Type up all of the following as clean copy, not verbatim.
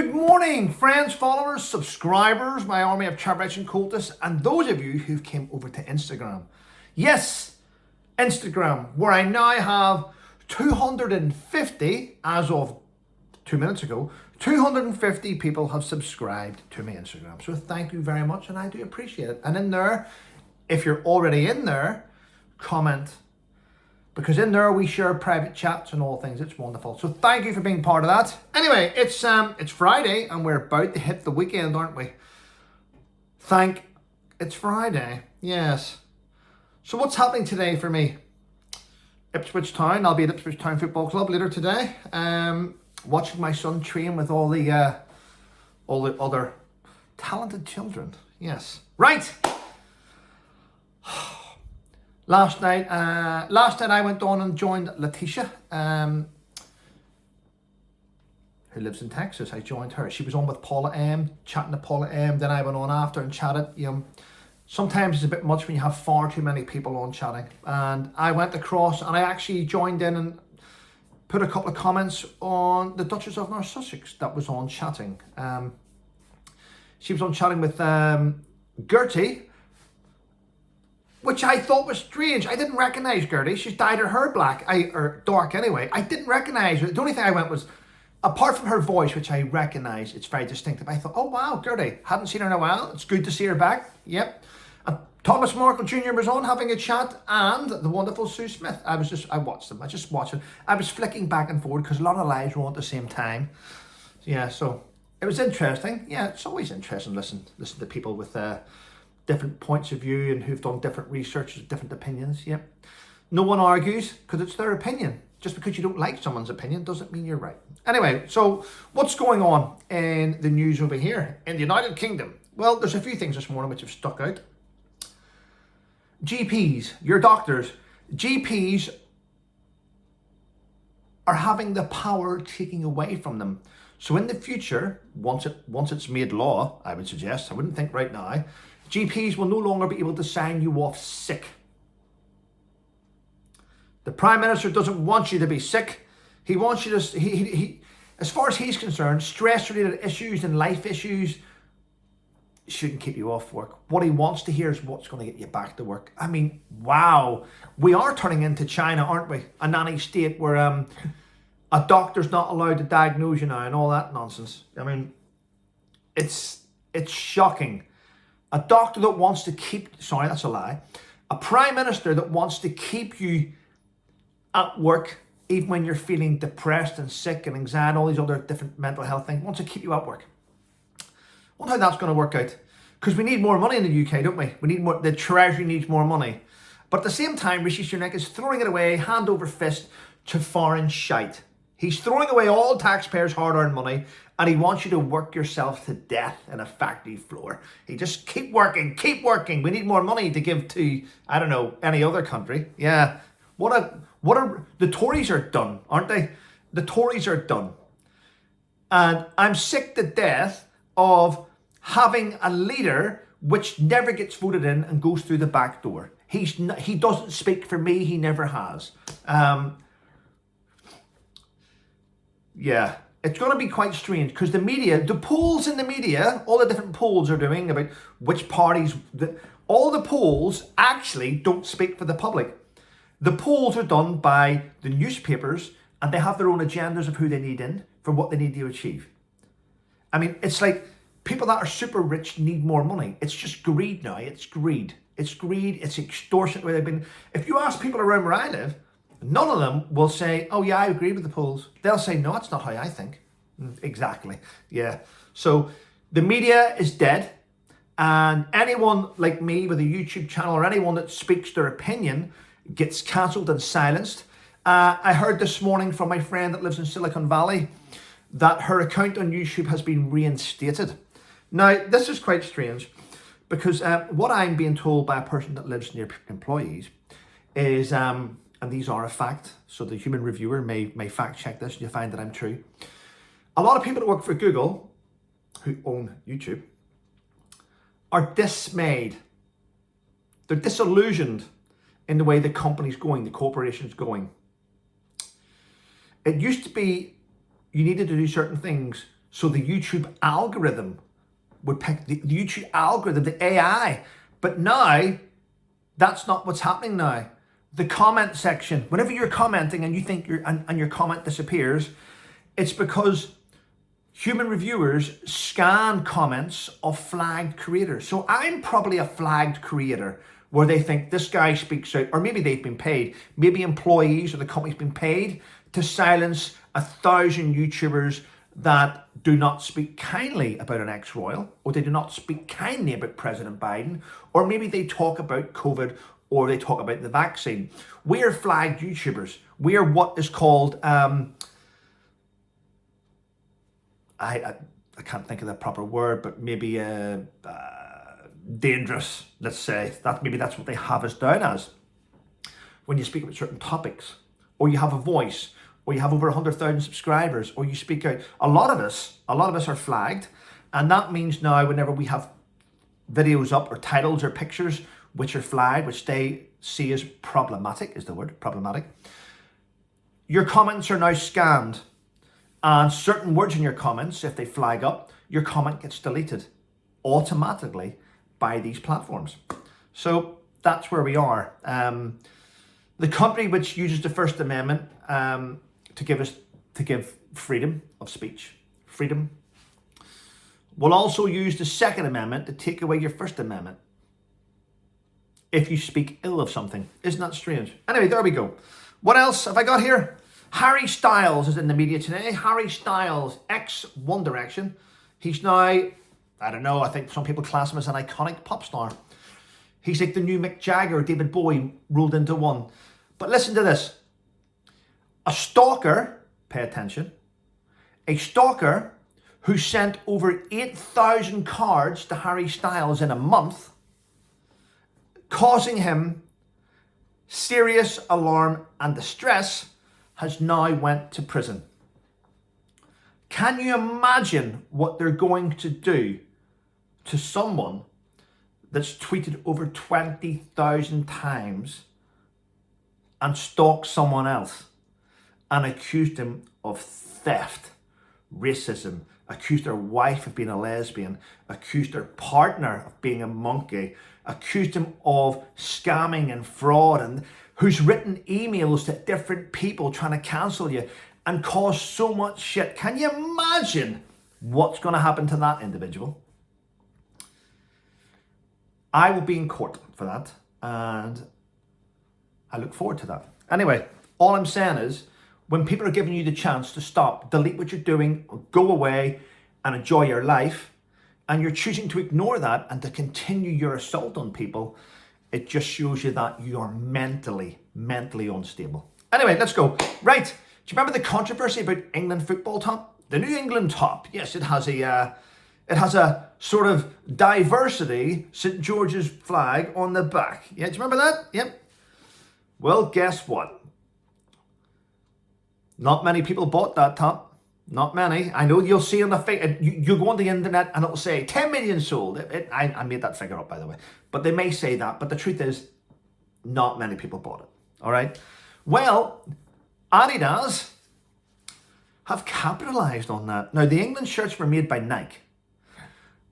Good morning, friends, followers, subscribers, my army of Chabrites and cultists, and those of you who've came over to Instagram. Yes, Instagram, where I now have 250, as of 2 minutes ago, 250 people have subscribed to my Instagram. So thank you very much, and I do appreciate it. And in there, if you're already in there, comment. Because in there we share private chats and all things. It's wonderful. So thank you for being part of that. Anyway, it's Friday and we're about to hit the weekend, aren't we? It's Friday. Yes. So what's happening today for me? Ipswich Town. I'll be at Ipswich Town Football Club later today. Watching my son train with all the other talented children. Yes. Right. Last night I went on and joined Letitia, who lives in Texas. I joined her. She was on with Paula M, chatting to Paula M. Then I went on after and chatted. Sometimes it's a bit much when you have far too many people on chatting. And I went across and I actually joined in and put a couple of comments on the Duchess of North Sussex that was on chatting. She was on chatting with Gertie, which I thought was strange. I didn't recognise Gertie. She's dyed her hair black, or dark anyway. I didn't recognise her. The only thing I went was, apart from her voice, which I recognise, it's very distinctive. I thought, oh wow, Gertie, hadn't seen her in a while. It's good to see her back. Yep. And Thomas Markle Jr. was on having a chat, and the wonderful Sue Smith. I watched them. I just watched it. I was flicking back and forward because a lot of lives were on at the same time. Yeah, so it was interesting. Yeah, it's always interesting to listen to people with different points of view and who've done different research, different opinions. Yep. No one argues because it's their opinion. Just because you don't like someone's opinion doesn't mean you're right. Anyway, so what's going on in the news over here in the United Kingdom? Well, there's a few things this morning which have stuck out. GPs, your doctors, GPs are having the power taken away from them. So in the future, once it's made law, I would suggest, I wouldn't think right now, GPs will no longer be able to sign you off sick. The Prime Minister doesn't want you to be sick. He wants you to, he as far as he's concerned, stress-related issues and life issues shouldn't keep you off work. What he wants to hear is what's going to get you back to work. I mean, wow. We are turning into China, aren't we? A nanny state where a doctor's not allowed to diagnose you now and all that nonsense. I mean, it's shocking. A doctor that wants to keep, sorry, that's a lie. A Prime Minister that wants to keep you at work, even when you're feeling depressed and sick and anxiety, all these other different mental health things, wants to keep you at work. I wonder how that's going to work out. Because we need more money in the UK, don't we? We need more, the Treasury needs more money. But at the same time, Rishi Sunak is throwing it away, hand over fist, to foreign shite. He's throwing away all taxpayers' hard-earned money, and he wants you to work yourself to death in a factory floor. He just keep working. We need more money to give to, I don't know, any other country. Yeah. The Tories are done, aren't they? The Tories are done. And I'm sick to death of having a leader which never gets voted in and goes through the back door. He doesn't speak for me. He never has. Yeah, it's going to be quite strange because the media, the polls in the media, all the different polls are doing about which parties, all the polls actually don't speak for the public. The polls are done by the newspapers and they have their own agendas of who they need in for what they need to achieve. I mean, it's like people that are super rich need more money. It's just greed now. It's greed. It's greed. It's extortion. Where they've been. If you ask people around where I live, none of them will say, oh yeah, I agree with the polls. They'll say, no, that's not how I think. Exactly. Yeah. So the media is dead. And anyone like me with a YouTube channel or anyone that speaks their opinion gets cancelled and silenced. I heard this morning from my friend that lives in Silicon Valley that her account on YouTube has been reinstated. Now, this is quite strange because what I'm being told by a person that lives near employees is, and these are a fact, so the human reviewer may fact check this and you'll find that I'm true. A lot of people that work for Google, who own YouTube, are dismayed. They're disillusioned in the way the company's going, the corporation's going. It used to be you needed to do certain things So the YouTube algorithm would pick the YouTube algorithm, the AI. But now, that's not what's happening now. The comment section, whenever you're commenting and you think and your comment disappears, it's because human reviewers scan comments of flagged creators. So I'm probably a flagged creator where they think this guy speaks out, or maybe they've been paid, maybe employees or the company's been paid to silence 1,000 YouTubers that do not speak kindly about an ex-royal, or they do not speak kindly about President Biden, or maybe they talk about COVID, or they talk about the vaccine. We are flagged YouTubers. We are what is called, I can't think of the proper word, but maybe dangerous, let's say. Maybe that's what they have us down as. When you speak about certain topics, or you have a voice, or you have over 100,000 subscribers, or you speak out. A lot of us are flagged, and that means now whenever we have videos up, or titles, or pictures which are flagged, which they see as problematic, is the word, problematic, your comments are now scanned, and certain words in your comments, if they flag up, your comment gets deleted automatically by these platforms. So that's where we are. The country which uses the First Amendment to give freedom of speech, freedom, will also use the Second Amendment to take away your First Amendment if you speak ill of something. Isn't that strange? Anyway, there we go. What else have I got here? Harry Styles is in the media today. Harry Styles, ex-One Direction. He's now, I don't know, I think some people class him as an iconic pop star. He's like the new Mick Jagger, David Bowie rolled into one. But listen to this. A stalker, pay attention, a stalker who sent over 8,000 cards to Harry Styles in a month, causing him serious alarm and distress, has now went to prison. Can you imagine what they're going to do to someone that's tweeted over 20,000 times and stalked someone else and accused him of theft, racism, accused their wife of being a lesbian, accused their partner of being a monkey, accused him of scamming and fraud, and who's written emails to different people trying to cancel you and cause so much shit? Can you imagine what's going to happen to that individual? I will be in court for that, and I look forward to that. Anyway, all I'm saying is, when people are giving you the chance to stop, delete what you're doing, go away and enjoy your life, and you're choosing to ignore that and to continue your assault on people, it just shows you that you are mentally unstable. Anyway, let's go. Right, do you remember the controversy about England football top? The New England top, yes, it has a sort of diversity St. George's flag on the back. Yeah, do you remember that? Yep. Well, guess what? Not many people bought that top. Not many. I know you'll see on the you go on the internet and it'll say 10 million sold. I made that figure up, by the way. But they may say that. But the truth is, not many people bought it. All right. Well, Adidas have capitalized on that. Now, the England shirts were made by Nike.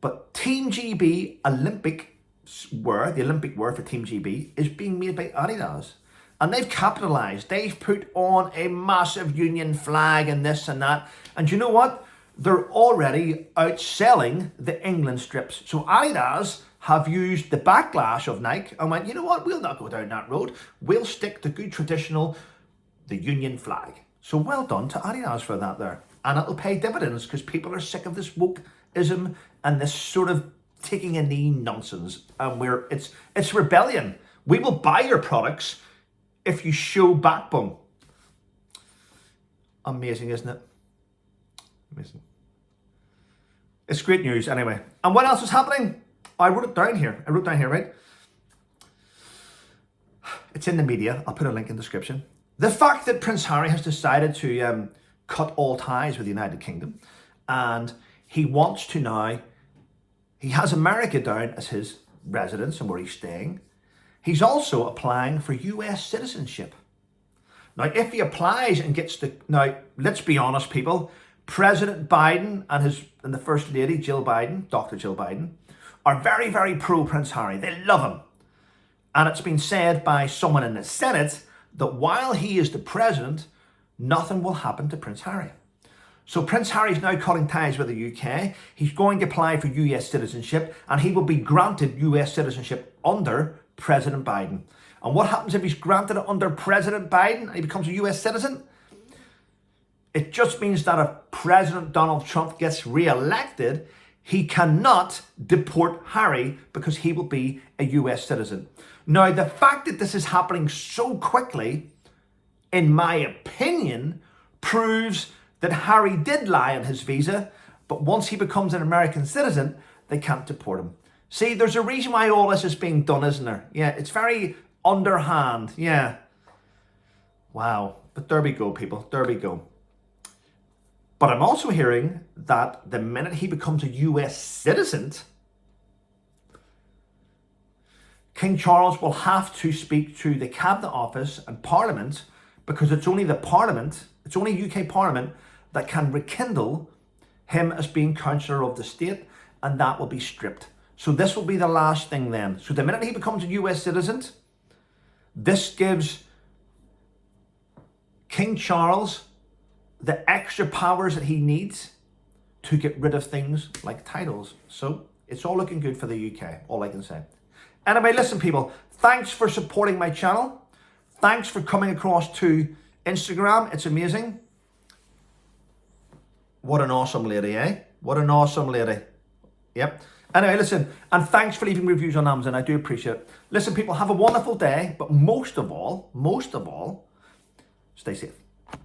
But Team GB the Olympic wear for Team GB is being made by Adidas. And they've capitalized. They've put on a massive union flag and this and that. And you know what? They're already outselling the England strips. So Adidas have used the backlash of Nike and went, you know what? We'll not go down that road. We'll stick to good traditional, the union flag. So well done to Adidas for that there. And it'll pay dividends because people are sick of this wokeism and this sort of taking a knee nonsense. And it's rebellion. We will buy your products if you show backbone. Amazing, isn't it? Amazing. It's great news anyway. And what else is happening? I wrote it down here. Right? It's in the media. I'll put a link in the description. The fact that Prince Harry has decided to cut all ties with the United Kingdom, and he wants to now, he has America down as his residence and where he's staying. He's also applying for US citizenship. Now, if he applies and gets now, let's be honest, people, President Biden and the First Lady, Jill Biden, Dr. Jill Biden, are very, very pro Prince Harry. They love him. And it's been said by someone in the Senate that while he is the president, nothing will happen to Prince Harry. So Prince Harry's now cutting ties with the UK. He's going to apply for US citizenship, and he will be granted US citizenship under President Biden. And what happens if he's granted it under President Biden and he becomes a US citizen? It just means that if President Donald Trump gets re-elected, he cannot deport Harry because he will be a US citizen. Now, the fact that this is happening so quickly, in my opinion, proves that Harry did lie on his visa, but once he becomes an American citizen, they can't deport him. See, there's a reason why all this is being done, isn't there? Yeah, it's very underhand, yeah. Wow, but there we go, people, there we go. But I'm also hearing that the minute he becomes a US citizen, King Charles will have to speak to the Cabinet Office and Parliament, because it's only the Parliament, it's only UK Parliament that can rekindle him as being Councillor of the State, and that will be stripped. So this will be the last thing then. So the minute he becomes a US citizen, this gives King Charles the extra powers that he needs to get rid of things like titles. So it's all looking good for the UK, all I can say. Anyway, listen, people, thanks for supporting my channel. Thanks for coming across to Instagram. It's amazing. What an awesome lady, eh? What an awesome lady. Yep. Anyway, listen, and thanks for leaving reviews on Amazon. I do appreciate it. Listen, people, have a wonderful day, but most of all, stay safe.